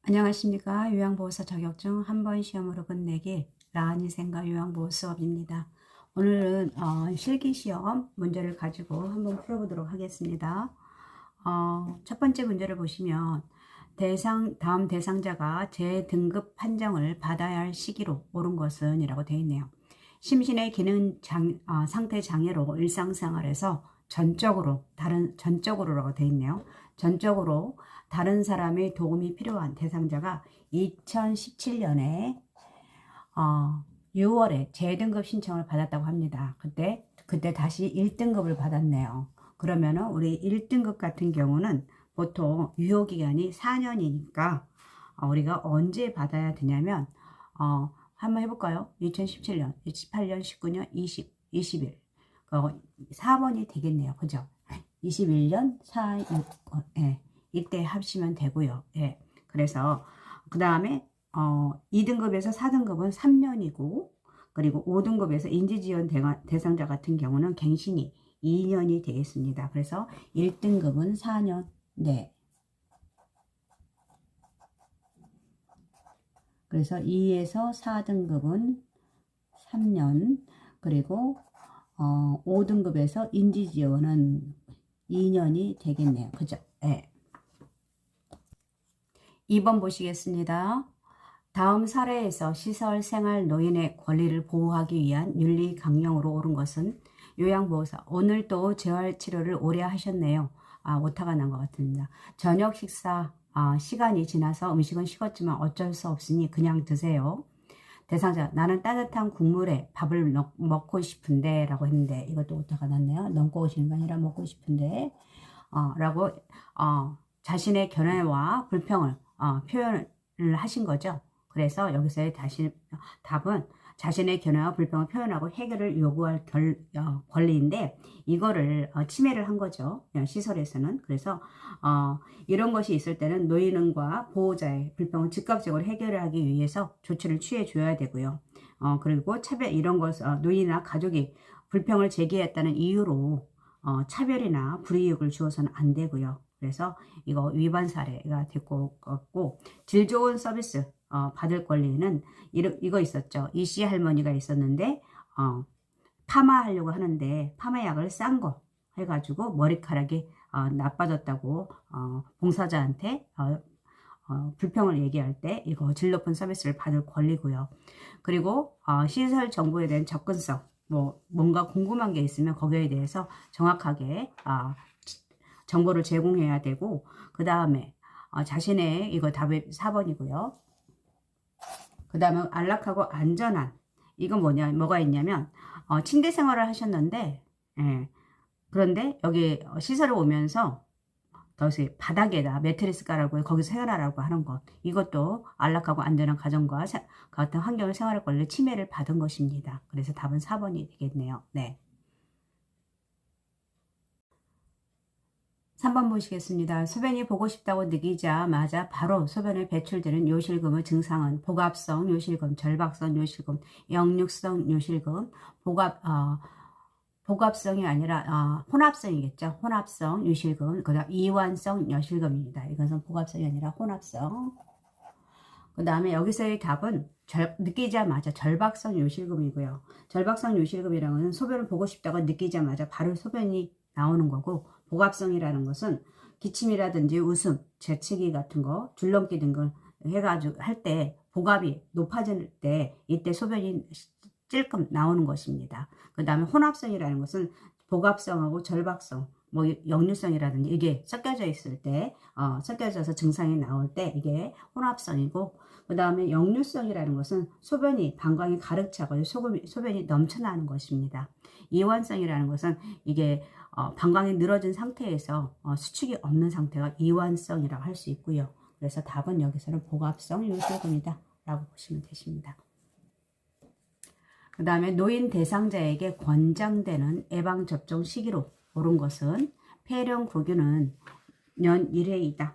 안녕하십니까. 요양보호사 자격증 한 번 시험으로 끝내기 라니생과 요양보호 수업입니다. 오늘은 실기시험 문제를 가지고 한번 풀어보도록 하겠습니다. 첫 번째 문제를 보시면 다음 대상자가 재등급 판정을 받아야 할 시기로 옳은 것은 이라고 되어 있네요. 심신의 기능 상태 장애로 일상생활에서 전적으로라고 되어 있네요. 전적으로 다른 사람의 도움이 필요한 대상자가 2017년에 6월에 재등급 신청을 받았다고 합니다. 그때 다시 1등급을 받았네요. 그러면은 우리 1등급 같은 경우는 보통 유효기간이 4년이니까 우리가 언제 받아야 되냐면 한번 해볼까요? 2017년, 18년, 19년, 20, 21 4번이 되겠네요. 그죠? 21년 4, 6, 이때 합치면 되고요. 예. 그래서 그 다음에 2등급에서 4등급은 3년이고 그리고 5등급에서 인지지원 대상자 같은 경우는 갱신이 2년이 되겠습니다. 그래서 1등급은 4년. 네. 그래서 2에서 4등급은 3년 그리고 5등급에서 인지지원은 2년이 되겠네요. 그죠? 네. 2번 보시겠습니다. 다음 사례에서 시설 생활 노인의 권리를 보호하기 위한 윤리 강령으로 옳은 것은 요양보호사. 오늘 또 재활치료를 오래 하셨네요. 오타가 난 것 같습니다. 저녁 식사 시간이 지나서 음식은 식었지만 어쩔 수 없으니 그냥 드세요. 대상자, 나는 따뜻한 국물에 밥을 먹고 싶은데 라고 했는데 이것도 오타가 났네요. 넘고 오시는 게 아니라 먹고 싶은데 라고 자신의 견해와 불평을 표현을 하신 거죠. 그래서 여기서의 답은 자신의 견해와 불평을 표현하고 해결을 요구할 권리인데 이거를 침해를 한 거죠. 시설에서는. 그래서 이런 것이 있을 때는 노인과 보호자의 불평을 즉각적으로 해결하기 위해서 조치를 취해 줘야 되고요. 그리고 이런 것 노인이나 가족이 불평을 제기했다는 이유로 차별이나 불이익을 주어서는 안 되고요. 그래서 이거 위반 사례가 될 것 같고, 질 좋은 서비스 받을 권리는 이거 있었죠. 이씨 할머니가 있었는데 파마하려고 하는데 파마약을 싼 거 해가지고 머리카락이 나빠졌다고 봉사자한테 불평을 얘기할 때 이거 질 높은 서비스를 받을 권리고요. 그리고 시설 정보에 대한 접근성, 뭔가 궁금한 게 있으면 거기에 대해서 정확하게 정보를 제공해야 되고, 그 다음에 자신의 이거 답이 4번이고요. 그 다음에 안락하고 안전한, 이건 뭐가 있냐면 침대 생활을 하셨는데 그런데 여기 시설에 오면서 바닥에다 매트리스 깔라고 거기서 생활하라고 하는 것, 이것도 안락하고 안전한 가정과 같은 환경을 생활할 권리 침해를 받은 것입니다. 그래서 답은 4번이 되겠네요. 네. 3번 보시겠습니다. 소변이 보고 싶다고 느끼자마자 바로 소변에 배출되는 요실금의 증상은 복압성 요실금, 절박성 요실금, 역류성 요실금, 복압성이 아니라 혼합성이겠죠. 혼합성 요실금, 그 다음 이완성 요실금입니다. 이것은 복압성이 아니라 혼합성. 그 다음에 여기서의 답은 느끼자마자 절박성 요실금이고요. 절박성 요실금이라는 것은 소변을 보고 싶다고 느끼자마자 바로 소변이 나오는 거고, 복압성이라는 것은 기침이라든지 웃음, 재채기 같은 거, 줄넘기 등을 해가지고 할 때 복압이 높아질 때 이때 소변이 찔끔 나오는 것입니다. 그 다음에 혼합성이라는 것은 복압성하고 절박성, 역류성이라든지 이게 섞여져 있을 때, 섞여져서 증상이 나올 때 이게 혼합성이고, 그 다음에 역류성이라는 것은 방광이 가득 차고 소변이 넘쳐나는 것입니다. 이완성이라는 것은 이게 방광이 늘어진 상태에서 수축이 없는 상태가 이완성이라고 할 수 있고요. 그래서 답은 여기서는 복압성 요실금이다 라고 보시면 되십니다. 그 다음에 노인 대상자에게 권장되는 예방접종 시기로 옳은 것은 폐렴구균은 년 1회이다.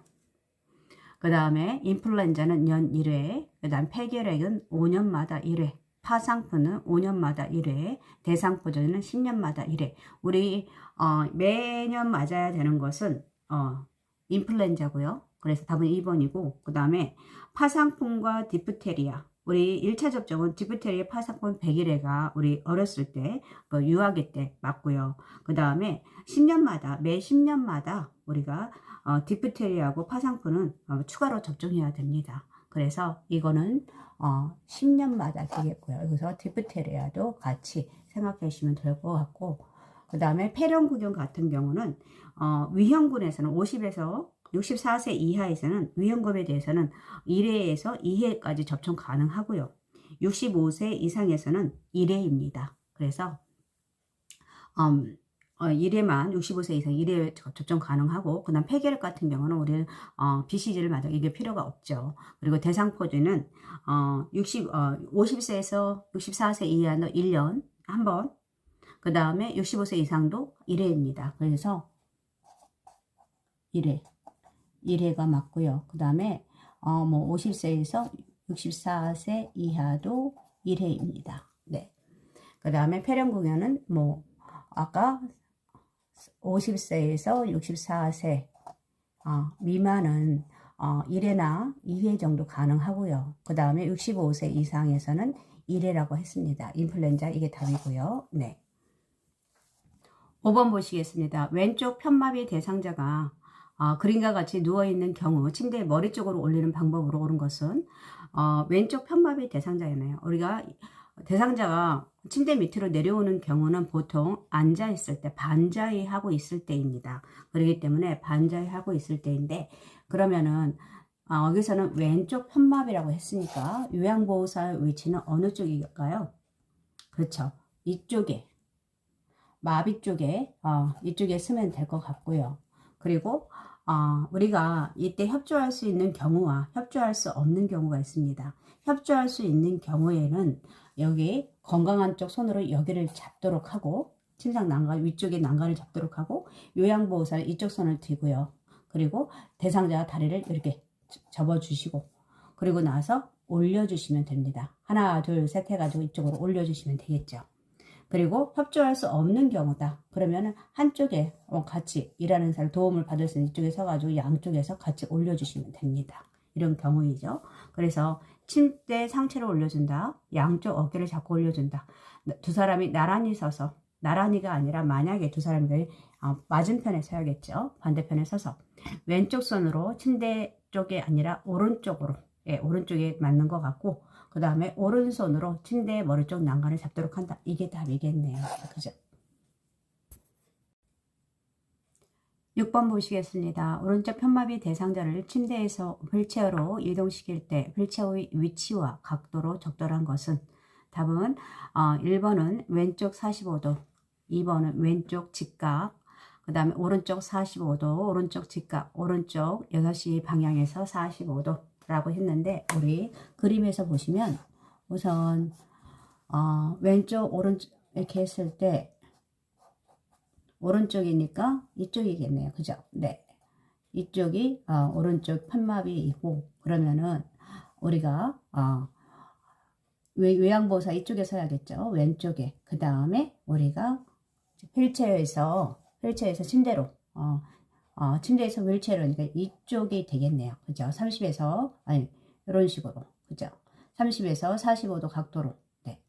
그 다음에 인플루엔자는 년 1회, 그 다음 폐결핵은 5년마다 1회, 파상풍은 5년마다 1회, 대상포전은 10년마다 1회. 우리 매년 맞아야 되는 것은 인플루엔자고요. 그래서 답은 2번이고, 그 다음에 파상풍과 디프테리아. 우리 1차 접종은 디프테리아 파상풍 100일에가 우리 어렸을 때, 그 유아기 때 맞고요. 그 다음에 10년마다, 매 10년마다 우리가 디프테리아하고 파상풍은 추가로 접종해야 됩니다. 그래서 이거는 10년마다 되겠고요. 여기서 디프테리아도 같이 생각해 주시면 될 것 같고, 그 다음에 폐렴구경 같은 경우는 위험군에서는 50에서 64세 이하에서는 위험급에 대해서는 1회에서 2회까지 접종 가능하고요. 65세 이상에서는 1회입니다. 그래서 1회만 65세 이상 1회 접종 가능하고, 그 다음 폐결핵 같은 경우는 우리는 BCG를 맞아 이게 필요가 없죠. 그리고 대상포진은 50세에서 64세 이하는 1년 한 번, 그 다음에 65세 이상도 1회입니다. 그래서 1회가 맞고요. 그 다음에 50세에서 64세 이하도 1회입니다. 네. 그 다음에 폐렴구경은 아까 50세에서 64세 미만은 1회나 2회 정도 가능하고요. 그 다음에 65세 이상에서는 1회라고 했습니다. 인플루엔자 이게 답이고요. 네. 5번 보시겠습니다. 왼쪽 편마비 대상자가 그림과 같이 누워있는 경우 침대의 머리 쪽으로 올리는 방법으로 옳은 것은 왼쪽 편마비 대상자였나요? 우리가 대상자가 침대 밑으로 내려오는 경우는 보통 앉아있을 때, 반자이 하고 있을 때입니다. 그렇기 때문에 반자이 하고 있을 때인데, 그러면은 여기서는 왼쪽 편마비라고 했으니까 요양보호사의 위치는 어느 쪽일까요? 그렇죠. 이쪽에, 마비 쪽에 이쪽에 쓰면 될 것 같고요. 그리고 우리가 이때 협조할 수 있는 경우와 협조할 수 없는 경우가 있습니다. 협조할 수 있는 경우에는 여기 건강한 쪽 손으로 여기를 잡도록 하고, 침상 난간 위쪽에 난간을 잡도록 하고, 요양보호사를 이쪽 손을 들고요. 그리고 대상자 다리를 이렇게 접어주시고, 그리고 나서 올려주시면 됩니다. 하나 둘 셋 해가지고 이쪽으로 올려주시면 되겠죠. 그리고 협조할 수 없는 경우다. 그러면은 한쪽에 같이 일하는 사람 도움을 받을 수 있는 이쪽에 서가지고 양쪽에서 같이 올려주시면 됩니다. 이런 경우이죠. 그래서 침대 상체를 올려준다. 양쪽 어깨를 잡고 올려준다. 두 사람이 나란히 서서, 나란히가 아니라 만약에 두 사람이 맞은편에 서야겠죠. 반대편에 서서 왼쪽 손으로 침대 쪽이 아니라 오른쪽으로, 오른쪽에 맞는 것 같고, 그 다음에 오른손으로 침대의 머리 쪽 난간을 잡도록 한다. 이게 답이겠네요. 그죠? 6번 보시겠습니다. 오른쪽 편마비 대상자를 침대에서 휠체어로 이동시킬 때 휠체어의 위치와 각도로 적절한 것은? 답은 1번은 왼쪽 45도, 2번은 왼쪽 직각, 그 다음에 오른쪽 45도, 오른쪽 직각, 오른쪽 6시 방향에서 45도 라고 했는데, 우리 그림에서 보시면 우선 왼쪽 오른쪽 이렇게 했을 때 오른쪽이니까 이쪽이겠네요. 그죠? 네. 이쪽이 오른쪽 편마비이고, 그러면은 우리가 요양보호사 이쪽에 서야겠죠. 왼쪽에. 그 다음에 우리가 휠체어에서 침대로 침대에서 휠체어로, 그러니까 이쪽이 되겠네요. 그죠? 30에서 이런 식으로. 그죠? 30에서 45도 각도로. 네.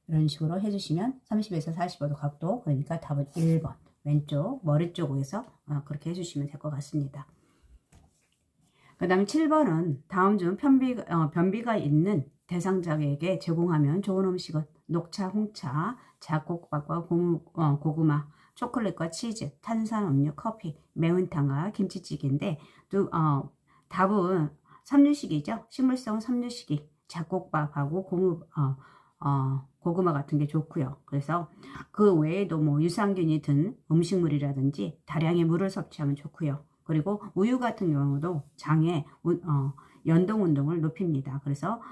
이런 식으로 해주시면 30에서 45도 각도. 그러니까 답은 1번. 왼쪽 머리 쪽에서 그렇게 해주시면 될 것 같습니다. 그 다음에 7번은 다음 중 변비가 있는 대상자에게 제공하면 좋은 음식은 녹차, 홍차, 잡곡밥과 고구마, 초콜릿과 치즈, 탄산음료, 커피, 매운탕과 김치찌개인데, 답은 삼류식이죠. 식물성 삼류식이 잡곡밥하고 고구마 같은 게 좋고요. 그래서 그 외에도 유산균이 든 음식물이라든지 다량의 물을 섭취하면 좋고요. 그리고 우유 같은 경우도 장에 연동 운동을 높입니다. 그래서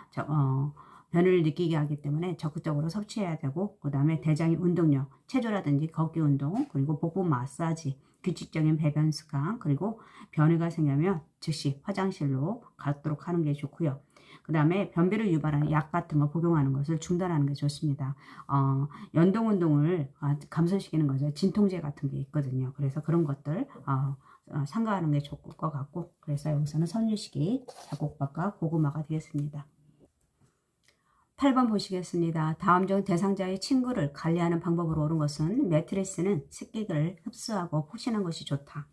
변을 느끼게 하기 때문에 적극적으로 섭취해야 되고, 그 다음에 대장의 운동력, 체조라든지 걷기 운동, 그리고 복부 마사지, 규칙적인 배변 습관, 그리고 변이가 생기면 즉시 화장실로 가도록 하는 게 좋고요. 그 다음에 변비를 유발하는 약 같은 거 복용하는 것을 중단하는 게 좋습니다. 연동 운동을 감소시키는 거죠. 진통제 같은 게 있거든요. 그래서 그런 것들 삼가하는 게 좋을 것 같고, 그래서 여기서는 섬유식이 잡곡밥과 고구마가 되겠습니다. 8번 보시겠습니다. 다음 중 대상자의 친구를 관리하는 방법으로 옳은 것은 매트리스는 습기를 흡수하고 푹신한 것이 좋다.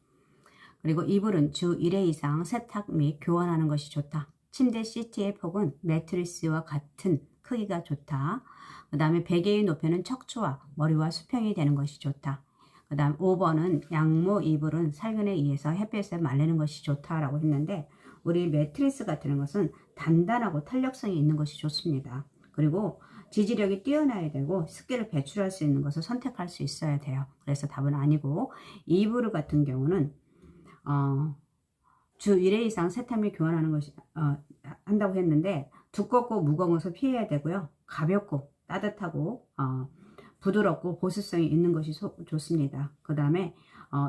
그리고 이불은 주 1회 이상 세탁 및 교환하는 것이 좋다. 침대 시트의 폭은 매트리스와 같은 크기가 좋다. 그 다음에 베개의 높이는 척추와 머리와 수평이 되는 것이 좋다. 그 다음 5번은 양모 이불은 살균에 의해서 햇볕에 말리는 것이 좋다라고 했는데, 우리 매트리스 같은 것은 단단하고 탄력성이 있는 것이 좋습니다. 그리고 지지력이 뛰어나야 되고 습기를 배출할 수 있는 것을 선택할 수 있어야 돼요. 그래서 답은 아니고, 이불 같은 경우는 주 1회 이상 세탁 및 교환하는 것이 한다고 했는데, 두껍고 무거운 것을 피해야 되고요. 가볍고 따뜻하고 부드럽고 보습성이 있는 것이 좋습니다. 그 다음에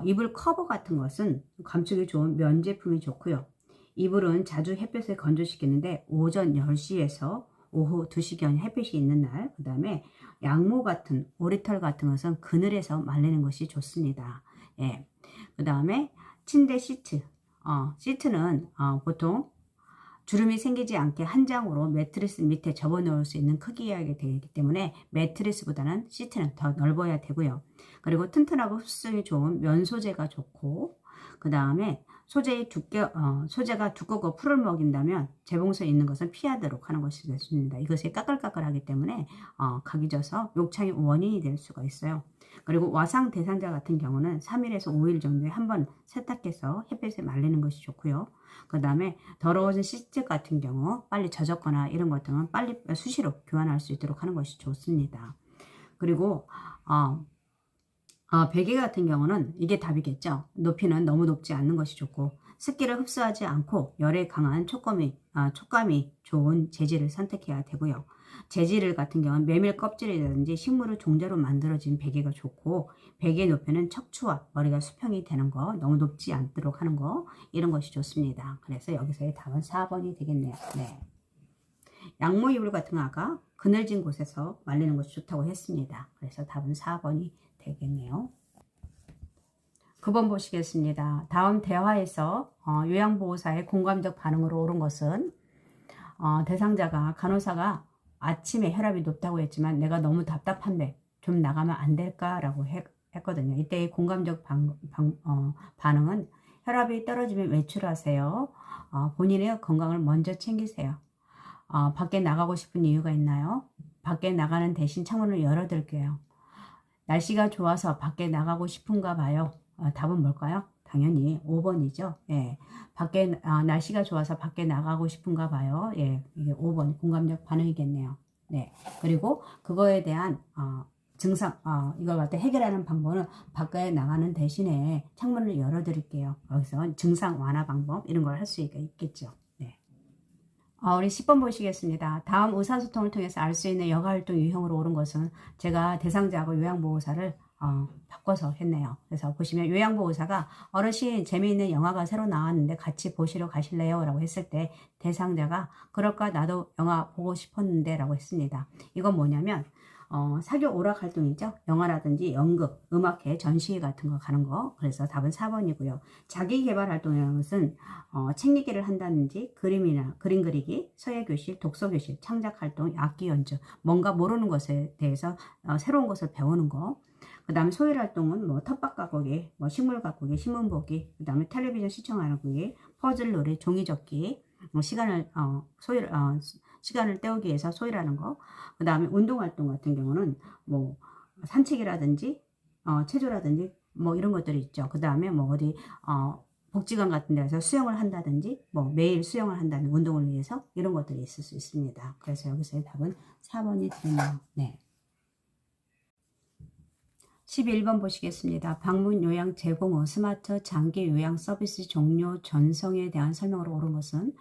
이불 커버 같은 것은 감촉이 좋은 면 제품이 좋고요. 이불은 자주 햇볕에 건조시키는데 오전 10시에서 오후 2시경 햇빛이 있는 날, 그 다음에 양모 같은 오리털 같은 것은 그늘에서 말리는 것이 좋습니다. 예. 그 다음에 침대 시트, 시트는 보통 주름이 생기지 않게 한 장으로 매트리스 밑에 접어놓을 수 있는 크기여야 되기 때문에 매트리스보다는 시트는 더 넓어야 되고요. 그리고 튼튼하고 흡수성이 좋은 면 소재가 좋고, 그 다음에 소재가 두껍고 풀을 먹인다면 재봉선 있는 것은 피하도록 하는 것이 좋습니다. 이것이 까끌까끌하기 때문에 각이 져서 욕창의 원인이 될 수가 있어요. 그리고 와상 대상자 같은 경우는 3일에서 5일 정도에 한번 세탁해서 햇볕에 말리는 것이 좋고요. 그 다음에 더러워진 시트 같은 경우 빨리 젖었거나 이런 것들은 빨리 수시로 교환할 수 있도록 하는 것이 좋습니다. 그리고 베개 같은 경우는 이게 답이겠죠. 높이는 너무 높지 않는 것이 좋고, 습기를 흡수하지 않고 열에 강한 촉감이 좋은 재질을 선택해야 되고요. 재질 같은 경우는 메밀 껍질이라든지 식물을 종자로 만들어진 베개가 좋고, 베개의 높이는 척추와 머리가 수평이 되는 거, 너무 높지 않도록 하는 거, 이런 것이 좋습니다. 그래서 여기서의 답은 4번이 되겠네요. 네. 양모 이불 같은 거 아까 그늘진 곳에서 말리는 것이 좋다고 했습니다. 그래서 답은 4번이 되겠네요. 9번 보시겠습니다. 다음 대화에서 요양보호사의 공감적 반응으로 옳은 것은, 대상자가 간호사가 아침에 혈압이 높다고 했지만 내가 너무 답답한데 좀 나가면 안 될까? 라고 했거든요. 이때의 공감적 반응은, 혈압이 떨어지면 외출하세요. 본인의 건강을 먼저 챙기세요. 밖에 나가고 싶은 이유가 있나요? 밖에 나가는 대신 창문을 열어둘게요. 날씨가 좋아서 밖에 나가고 싶은가 봐요. 답은 뭘까요? 당연히 5번이죠. 예. 날씨가 좋아서 밖에 나가고 싶은가 봐요. 예. 이게 5번 공감적 반응이겠네요. 네. 그리고 그거에 대한 증상, 이걸 갖다 해결하는 방법은 밖에 나가는 대신에 창문을 열어드릴게요. 여기서 증상 완화 방법 이런 걸 할 수 있겠죠. 네. 우리 10번 보시겠습니다. 다음 의사소통을 통해서 알 수 있는 여가활동 유형으로 옳은 것은, 제가 대상자하고 요양보호사를 바꿔서 했네요. 그래서 보시면 요양보호사가 어르신 재미있는 영화가 새로 나왔는데 같이 보시러 가실래요? 라고 했을 때 대상자가 그럴까 나도 영화 보고 싶었는데 라고 했습니다. 이건 뭐냐면 사교 오락 활동이죠. 영화라든지 연극, 음악회, 전시회 같은 거 가는 거. 그래서 답은 4번이고요. 자기개발 활동이라는 것은 책 읽기를 한다든지 그림 그리기, 서예교실, 독서교실, 창작활동, 악기 연주, 뭔가 모르는 것에 대해서 새로운 것을 배우는 거. 그 다음에 소일활동은 뭐 텃밭 가꾸기, 뭐 식물 가꾸기, 신문 보기, 그 다음에 텔레비전 시청하기, 퍼즐 놀이, 종이 접기, 시간을 때우기 위해서 소일하는 거. 그 다음에 운동활동 같은 경우는 뭐 산책이라든지 체조라든지 뭐 이런 것들이 있죠. 그 다음에 뭐 어디 복지관 같은 데서 수영을 한다든지 뭐 매일 수영을 한다는 운동을 위해서 이런 것들이 있을 수 있습니다. 그래서 여기서의 답은 4번이 되네요. 네. 11번 보시겠습니다. 방문 요양 제공 후 스마트 장기 요양 서비스 종료 전송에 대한 설명으로 옳은 것은,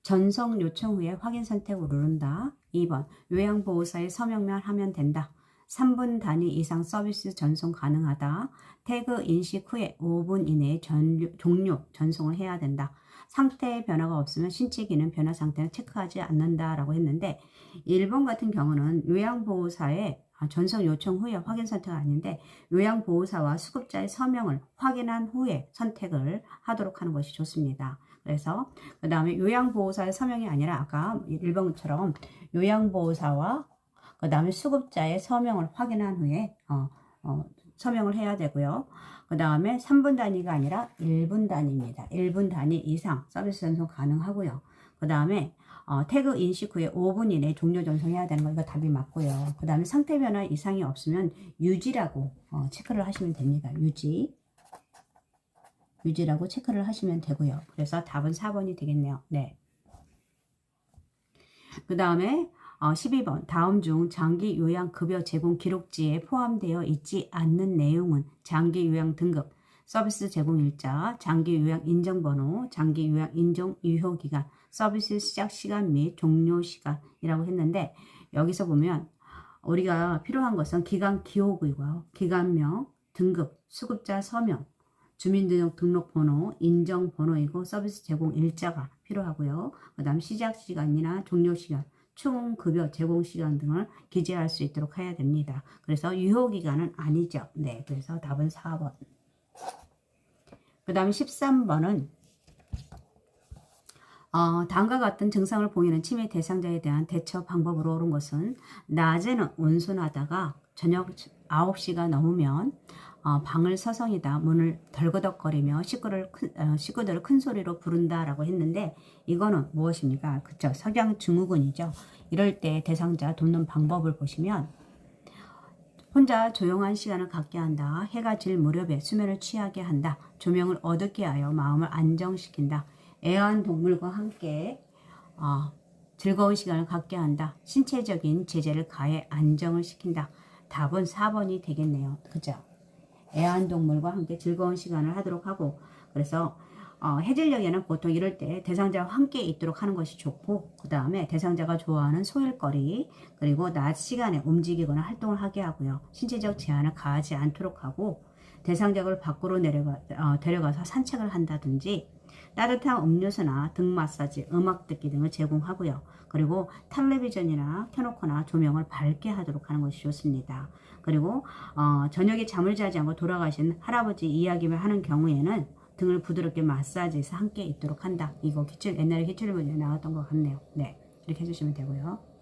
전송 요청 후에 확인 선택을 누른다. 2번 요양보호사의 서명만 하면 된다. 3분 단위 이상 서비스 전송 가능하다. 태그 인식 후에 5분 이내에 종료 전송을 해야 된다. 상태에 변화가 없으면 신체 기능 변화 상태는 체크하지 않는다 라고 했는데, 1번 같은 경우는 요양보호사의 전송 요청 후에 확인 선택은 아닌데 요양보호사와 수급자의 서명을 확인한 후에 선택을 하도록 하는 것이 좋습니다. 그래서 그 다음에 요양보호사의 서명이 아니라 아까 1번처럼 요양보호사와 그 다음에 수급자의 서명을 확인한 후에 서명을 해야 되고요. 그 다음에 3분 단위가 아니라 1분 단위입니다. 1분 단위 이상 서비스 전송 가능하고요. 그 다음에 태그 인식 후에 5분 이내에 종료 전송해야 되는 거 이거 답이 맞고요. 그 다음에 상태 변화 이상이 없으면 유지라고 체크를 하시면 됩니다. 유지라고 체크를 하시면 되고요. 그래서 답은 4번이 되겠네요. 네. 그 다음에 12번 다음 중 장기 요양 급여 제공 기록지에 포함되어 있지 않는 내용은 장기 요양 등급, 서비스 제공 일자, 장기 요양 인정번호, 장기 요양 인정 유효 기간, 서비스 시작 시간 및 종료 시간이라고 했는데 여기서 보면 우리가 필요한 것은 기간 기호이고요. 기간명, 등급, 수급자 서명, 주민등록번호, 인정번호이고 서비스 제공 일자가 필요하고요. 그 다음 시작 시간이나 종료 시간, 총 급여 제공 시간 등을 기재할 수 있도록 해야 됩니다. 그래서 유효 기간은 아니죠. 네, 그래서 답은 4번. 그 다음 13번은 다음과 같은 증상을 보이는 치매 대상자에 대한 대처 방법으로 옳은 것은 낮에는 온순하다가 저녁 9시가 넘으면 방을 서성이다 문을 덜거덕거리며 식구들을 큰 소리로 부른다라고 했는데 이거는 무엇입니까? 그쵸? 석양 증후군이죠. 이럴 때 대상자 돕는 방법을 보시면 혼자 조용한 시간을 갖게 한다. 해가 질 무렵에 수면을 취하게 한다. 조명을 어둡게 하여 마음을 안정시킨다. 애완동물과 함께 즐거운 시간을 갖게 한다. 신체적인 제재를 가해 안정을 시킨다. 답은 4번이 되겠네요. 그죠? 애완동물과 함께 즐거운 시간을 하도록 하고 그래서 해질녘에는 보통 이럴 때 대상자와 함께 있도록 하는 것이 좋고 그 다음에 대상자가 좋아하는 소일거리 그리고 낮 시간에 움직이거나 활동을 하게 하고요. 신체적 제한을 가하지 않도록 하고 대상자를 밖으로 데려가서 산책을 한다든지 따뜻한 음료수나 등 마사지, 음악 듣기 등을 제공하고요. 그리고 텔레비전이나 켜놓거나 조명을 밝게 하도록 하는 것이 좋습니다. 그리고 저녁에 잠을 자지 않고 돌아가신 할아버지 이야기를 하는 경우에는 등을 부드럽게 마사지해서 함께 있도록 한다. 이거 옛날에 기출문제에 나왔던 것 같네요. 네, 이렇게 해주시면 되고요.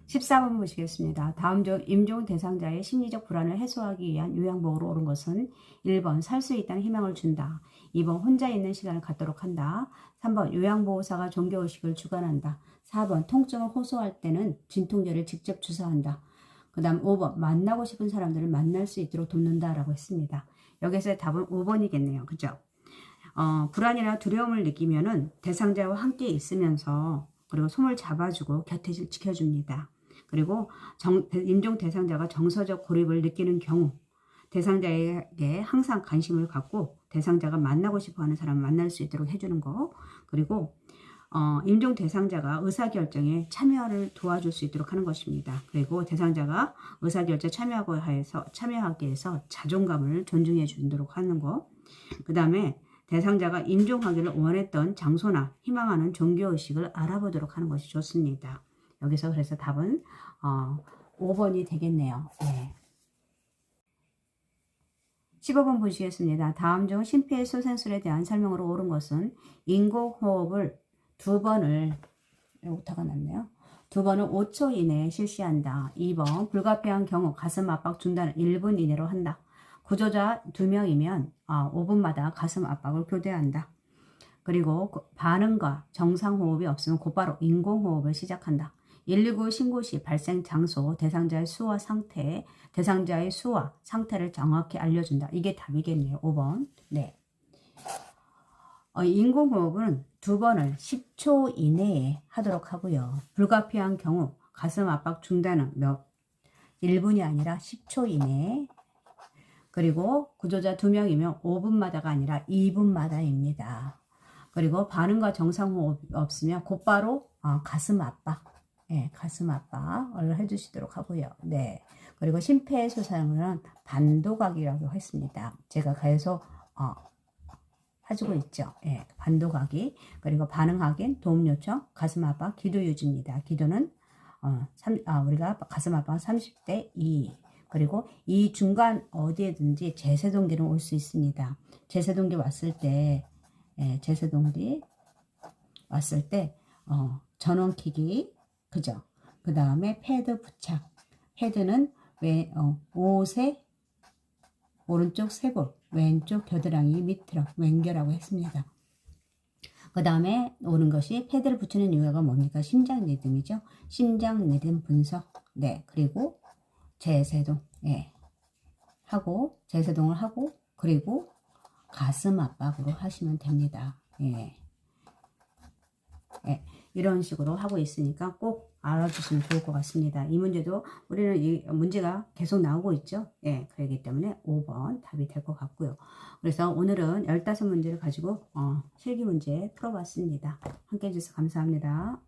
14번 보시겠습니다. 다음 중 임종 대상자의 심리적 불안을 해소하기 위한 요양복으로 옳은 것은 1번 살 수 있다는 희망을 준다. 2번 혼자 있는 시간을 갖도록 한다. 3번 요양보호사가 종교의식을 주관한다. 4번 통증을 호소할 때는 진통제를 직접 주사한다. 그 다음 5번 만나고 싶은 사람들을 만날 수 있도록 돕는다라고 했습니다. 여기서의 답은 5번이겠네요. 그죠? 불안이나 두려움을 느끼면은 대상자와 함께 있으면서 그리고 손을 잡아주고 곁에 지켜줍니다. 그리고 임종 대상자가 정서적 고립을 느끼는 경우 대상자에게 항상 관심을 갖고 대상자가 만나고 싶어하는 사람을 만날 수 있도록 해주는 거 그리고 임종 대상자가 의사결정에 참여를 도와줄 수 있도록 하는 것입니다. 그리고 대상자가 의사결정에 참여하기 위해서 자존감을 존중해 주도록 하는 거. 그 다음에 대상자가 임종하기를 원했던 장소나 희망하는 종교의식을 알아보도록 하는 것이 좋습니다. 여기서 그래서 답은 5번이 되겠네요. 네. 15번 보시겠습니다. 다음 중 심폐소생술에 대한 설명으로 옳은 것은 인공호흡을 두 번을 5초 이내에 실시한다. 2번 불가피한 경우 가슴 압박 중단을 1분 이내로 한다. 구조자 2명이면 5분마다 가슴 압박을 교대한다. 그리고 반응과 정상호흡이 없으면 곧바로 인공호흡을 시작한다. 119 신고 시 발생 장소, 대상자의 수와 상태를 정확히 알려준다. 이게 답이겠네요. 5번. 네. 인공호흡은 2번을 10초 이내에 하도록 하고요. 불가피한 경우 가슴 압박 중단은 1분이 아니라 10초 이내에 그리고 구조자 2명이면 5분마다가 아니라 2분마다입니다. 그리고 반응과 정상호흡이 없으면 곧바로 가슴 압박, 가슴 압박을 해주시도록 하고요. 네. 그리고 심폐소생술은 반도각이라고 했습니다. 제가 계속 해주고 있죠. 반도각이. 그리고 반응 확인, 도움 요청, 가슴 압박, 기도 유지입니다. 기도는 우리가 가슴 압박은 30대 2. 그리고 이 중간 어디에든지 제세동기는 올 수 있습니다. 제세동기 왔을 때, 제세동기 왔을 때, 전원키기, 그죠? 그 다음에 패드 부착. 패드는 옷의 오른쪽 쇄골, 왼쪽 겨드랑이 밑으로 왼겨라고 했습니다. 그 다음에 오는 것이 패드를 붙이는 이유가 뭡니까? 심장 리듬이죠. 심장 리듬 분석. 네, 그리고 제세동, 하고 제세동을 하고 그리고 가슴 압박으로 하시면 됩니다. 이런 식으로 하고 있으니까 꼭 알아주시면 좋을 것 같습니다. 이 문제도 우리는 이 문제가 계속 나오고 있죠. 그렇기 때문에 5번 답이 될 것 같고요. 그래서 오늘은 15문제를 가지고 실기 문제 풀어봤습니다. 함께 해주셔서 감사합니다.